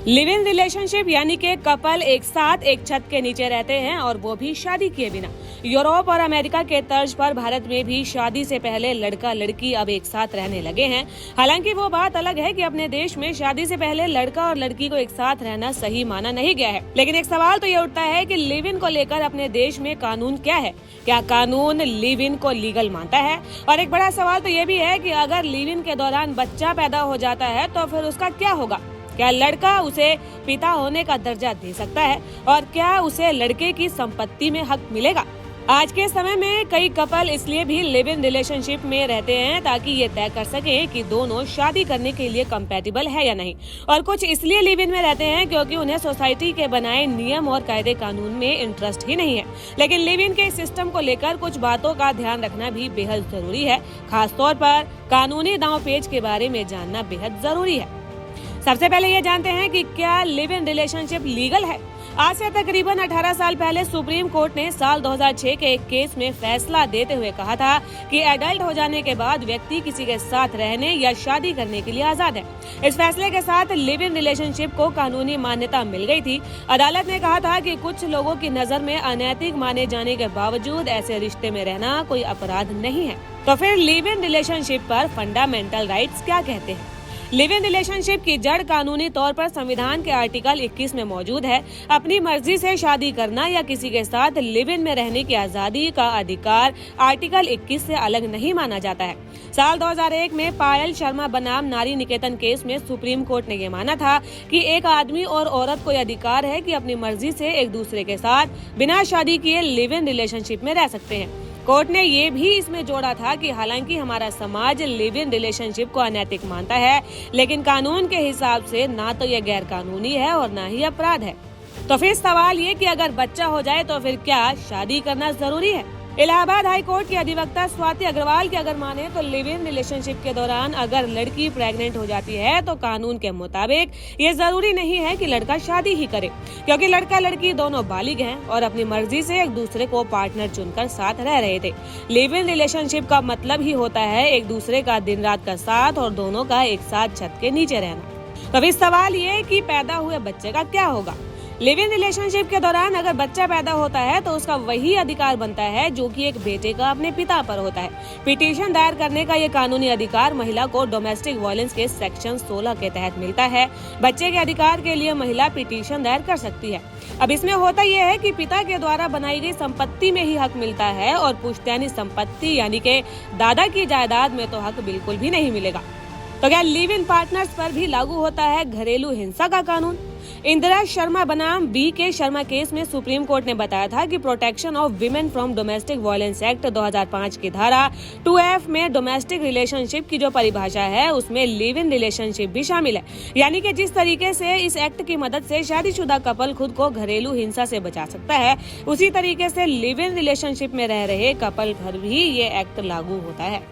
Live in relationship यानी कि couple एक साथ एक छत के नीचे रहते हैं और वो भी शादी किए बिना। यूरोप और अमेरिका के तर्ज पर भारत में भी शादी से पहले लड़का लड़की अब एक साथ रहने लगे हैं। हालांकि वो बात अलग है कि अपने देश में शादी से पहले लड़का और लड़की को एक साथ रहना सही माना नहीं गया है। लेकिन एक सवाल तो ये उठता है कि लिव इन को लेकर अपने देश में कानून क्या है? क्या कानून लिव इन को लीगल मानता है? और एक बड़ा सवाल तो ये भी है कि अगर लिव इन के दौरान बच्चा पैदा हो जाता है तो फिर उसका क्या होगा? क्या लड़का उसे पिता होने का दर्जा दे सकता है और क्या उसे लड़के की संपत्ति में हक मिलेगा? आज के समय में कई कपल इसलिए भी लिव इन रिलेशनशिप में रहते हैं ताकि ये तय कर सके कि दोनों शादी करने के लिए कंपैटिबल है या नहीं, और कुछ इसलिए लिव इन में रहते हैं क्योंकि उन्हें सोसाइटी के बनाए नियम और कायदे कानून में इंटरेस्ट ही नहीं है। लेकिन लिव इन के सिस्टम को लेकर कुछ बातों का ध्यान रखना भी बेहद जरूरी है। खासतौर पर कानूनी दांव पेच के बारे में जानना बेहद जरूरी है। सबसे पहले ये जानते हैं कि क्या लिव इन रिलेशनशिप लीगल है। आज से तकरीबन 18 साल पहले सुप्रीम कोर्ट ने साल 2006 के एक केस में फैसला देते हुए कहा था कि एडल्ट हो जाने के बाद व्यक्ति किसी के साथ रहने या शादी करने के लिए आजाद है। इस फैसले के साथ लिव इन रिलेशनशिप को कानूनी मान्यता मिल गई थी। अदालत ने कहा था कि कुछ लोगों की नजर में अनैतिक माने जाने के बावजूद ऐसे रिश्ते में रहना कोई अपराध नहीं है। तो फिर लिव इन रिलेशनशिप पर फंडामेंटल राइट्स क्या कहते हैं? लिव इन रिलेशनशिप की जड़ कानूनी तौर पर संविधान के आर्टिकल 21 में मौजूद है। अपनी मर्जी से शादी करना या किसी के साथ लिव इन में रहने की आजादी का अधिकार आर्टिकल 21 से अलग नहीं माना जाता है। साल 2001 में पायल शर्मा बनाम नारी निकेतन केस में सुप्रीम कोर्ट ने ये माना था कि एक आदमी और औरत को अधिकार है कि अपनी मर्जी से एक दूसरे के साथ बिना शादी किए लिव इन रिलेशनशिप में रह सकते हैं। कोर्ट ने ये भी इसमें जोड़ा था कि हालांकि हमारा समाज लिव इन रिलेशनशिप को अनैतिक मानता है, लेकिन कानून के हिसाब से ना तो ये गैर कानूनी है और ना ही अपराध है। तो फिर सवाल ये कि अगर बच्चा हो जाए तो फिर क्या शादी करना जरूरी है? इलाहाबाद हाई कोर्ट की अधिवक्ता स्वाति अग्रवाल की अगर माने तो लिव इन रिलेशनशिप के दौरान अगर लड़की प्रेग्नेंट हो जाती है तो कानून के मुताबिक ये जरूरी नहीं है कि लड़का शादी ही करे, क्योंकि लड़का लड़की दोनों बालिग हैं और अपनी मर्जी से एक दूसरे को पार्टनर चुनकर साथ रह रहे थे। लिव इन रिलेशनशिप का मतलब ही होता है एक दूसरे का दिन रात का साथ और दोनों का एक साथ छत के नीचे रहना। तो फिर सवाल ये कि पैदा हुए बच्चे का क्या होगा? लिव इन रिलेशनशिप के दौरान अगर बच्चा पैदा होता है तो उसका वही अधिकार बनता है जो कि एक बेटे का अपने पिता पर होता है। पिटीशन दायर करने का ये कानूनी अधिकार महिला को डोमेस्टिक वायलेंस के सेक्शन 16 के तहत मिलता है। बच्चे के अधिकार के लिए महिला पिटीशन दायर कर सकती है। अब इसमें होता यह है कि पिता के द्वारा बनाई गई संपत्ति में ही हक मिलता है और पुश्तैनी संपत्ति यानी कि दादा की जायदाद में तो हक बिल्कुल भी नहीं मिलेगा। तो क्या लिव इन पार्टनर्स पर भी लागू होता है घरेलू हिंसा का कानून? इंदिरा शर्मा बनाम BK शर्मा केस में सुप्रीम कोर्ट ने बताया था कि protection of women from domestic violence act 2005 की धारा 2F में डोमेस्टिक रिलेशनशिप की जो परिभाषा है उसमें लिव इन रिलेशनशिप भी शामिल है। यानी कि जिस तरीके से इस एक्ट की मदद से शादीशुदा कपल खुद को घरेलू हिंसा से बचा सकता है, उसी तरीके से लिव इन रिलेशनशिप में रह रहे कपल पर भी ये एक्ट लागू होता है।